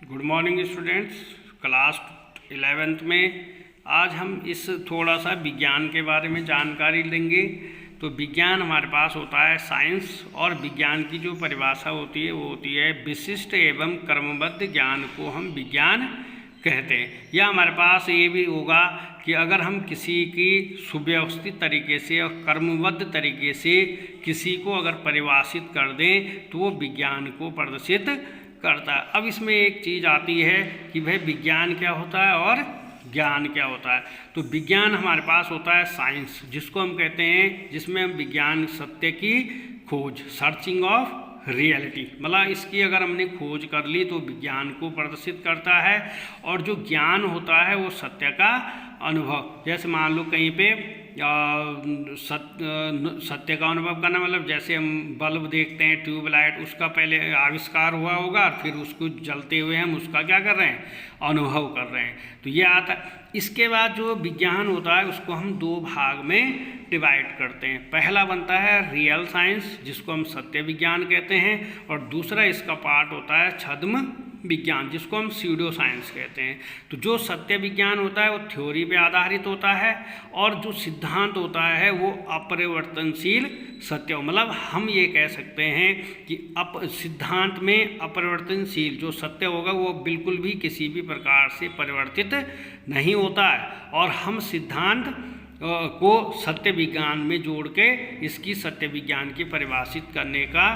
Good morning students. Class 11th में आज हम इस थोड़ा सा विज्ञान के बारे में जानकारी लेंगे। तो विज्ञान हमारे पास होता है साइंस, और विज्ञान की जो परिभाषा होती है वो होती है विशिष्ट एवं क्रमबद्ध ज्ञान को हम विज्ञान कहते हैं। या हमारे पास ये भी होगा कि अगर हम किसी की सुव्यवस्थित तरीके से और क्रमबद्ध तरीके से किसी को अगर परिभाषित कर दें तो वो विज्ञान को प्रदर्शित करता है। अब इसमें एक चीज़ आती है कि भाई विज्ञान क्या होता है और ज्ञान क्या होता है। तो विज्ञान हमारे पास होता है साइंस, जिसको हम कहते हैं, जिसमें हम विज्ञान सत्य की खोज, सर्चिंग ऑफ रियलिटी, मतलब इसकी अगर हमने खोज कर ली तो विज्ञान को प्रदर्शित करता है। और जो ज्ञान होता है वो सत्य का अनुभव। जैसे मान लो कहीं पे सत्य का अनुभव करना, मतलब जैसे हम बल्ब देखते हैं, ट्यूबलाइट, उसका पहले आविष्कार हुआ होगा और फिर उसको जलते हुए हम उसका क्या कर रहे हैं, अनुभव कर रहे हैं। तो ये आता है। इसके बाद जो विज्ञान होता है उसको हम दो भाग में डिवाइड करते हैं। पहला बनता है रियल साइंस, जिसको हम सत्य विज्ञान कहते हैं, और दूसरा इसका पार्ट होता है छद्म विज्ञान, जिसको हम स्यूडो साइंस कहते हैं। तो जो सत्य विज्ञान होता है वो थ्योरी पे आधारित होता है, और जो सिद्धांत होता है वो अपरिवर्तनशील सत्य, मतलब हम ये कह सकते हैं कि सिद्धांत में अपरिवर्तनशील जो सत्य होगा वो बिल्कुल भी किसी भी प्रकार से परिवर्तित नहीं होता है। और हम सिद्धांत को सत्य विज्ञान में जोड़ के इसकी सत्य विज्ञान की परिभाषित करने का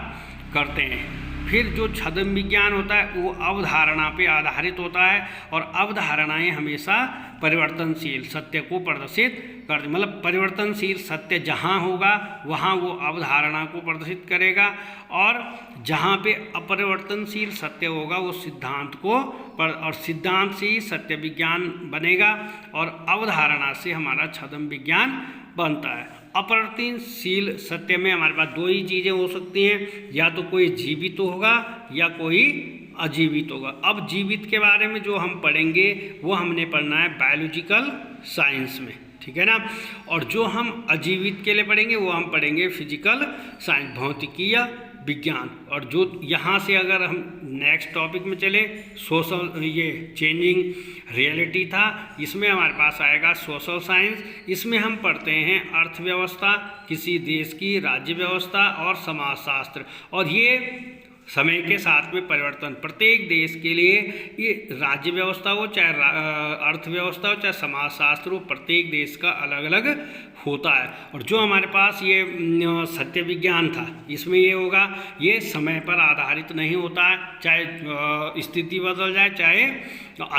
करते हैं। फिर जो छद्म विज्ञान होता है वो अवधारणा पे आधारित होता है, और अवधारणाएं हमेशा परिवर्तनशील सत्य को प्रदर्शित करती, मतलब परिवर्तनशील सत्य जहाँ होगा वहाँ वो अवधारणा को प्रदर्शित करेगा, और जहाँ पे अपरिवर्तनशील सत्य होगा वो सिद्धांत को और सिद्धांत से ही सत्य विज्ञान बनेगा, और अवधारणा से हमारा छद्म विज्ञान बनता है। अपरिवर्तनशील सत्य में हमारे पास दो ही चीज़ें हो सकती हैं, या तो कोई जीवित होगा या कोई अजीवित होगा। अब जीवित के बारे में जो हम पढ़ेंगे वो हमने पढ़ना है बायोलॉजिकल साइंस में, ठीक है ना। और जो हम अजीवित के लिए पढ़ेंगे वो हम पढ़ेंगे फिजिकल साइंस, भौतिकीय विज्ञान। और जो यहाँ से अगर हम नेक्स्ट टॉपिक में चले, सोशल, ये चेंजिंग रियलिटी था, इसमें हमारे पास आएगा सोशल साइंस। इसमें हम पढ़ते हैं अर्थव्यवस्था, किसी देश की राज्य व्यवस्था और समाजशास्त्र। और ये समय के साथ में परिवर्तन, प्रत्येक देश के लिए ये राज्य व्यवस्था हो, चाहे अर्थव्यवस्था हो, चाहे समाजशास्त्र हो, प्रत्येक देश का अलग अलग होता है। और जो हमारे पास ये सत्य विज्ञान था, इसमें ये होगा, ये समय पर आधारित नहीं होता है, चाहे स्थिति बदल जाए, चाहे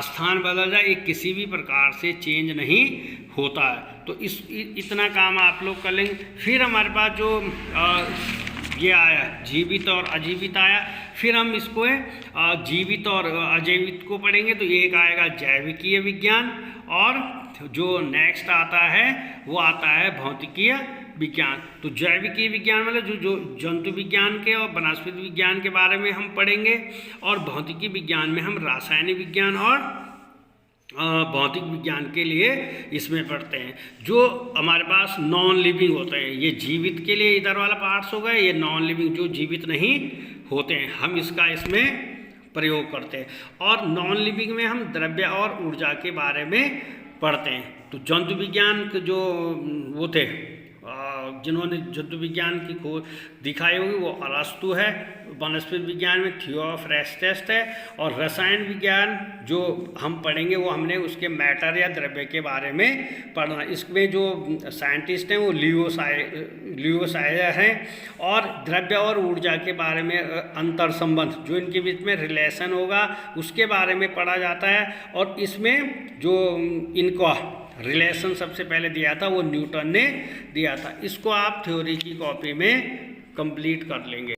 स्थान बदल जाए, ये किसी भी प्रकार से चेंज नहीं होता है। तो इतना काम आप लोग कर लेंगे। फिर हमारे पास जो ये आया जीवित और अजीवित आया, फिर हम इसको जीवित और अजीवित को पढ़ेंगे। तो एक आएगा जैविकीय विज्ञान, और जो नेक्स्ट आता है वो आता है भौतिकीय विज्ञान। तो जैविकीय विज्ञान मतलब जो जंतु विज्ञान के और वनस्पति विज्ञान के बारे में हम पढ़ेंगे, और भौतिकी विज्ञान में हम रासायनिक विज्ञान और भौतिक विज्ञान के लिए इसमें पढ़ते हैं। जो हमारे पास नॉन लिविंग होते हैं, ये जीवित के लिए इधर वाला पार्ट्स हो गए, ये नॉन लिविंग जो जीवित नहीं होते हैं, हम इसका इसमें प्रयोग करते हैं। और नॉन लिविंग में हम द्रव्य और ऊर्जा के बारे में पढ़ते हैं। तो जंतु विज्ञान के जो वो थे, जिन्होंने जंतु विज्ञान की खोज दिखाई होगी वो अरस्तु है। वनस्पति विज्ञान में थियोफ्रेस्टस है। और रसायन विज्ञान जो हम पढ़ेंगे वो हमने उसके मैटर या द्रव्य के बारे में पढ़ना। इसमें जो साइंटिस्ट हैं वो लियोसायर हैं। और द्रव्य और ऊर्जा के बारे में अंतर संबंध, जो इनके बीच में रिलेशन होगा, उसके बारे में पढ़ा जाता है। और इसमें जो इनका रिलेशन सबसे पहले दिया था वो न्यूटन ने दिया था। इसको आप थ्योरी की कॉपी में कंप्लीट कर लेंगे।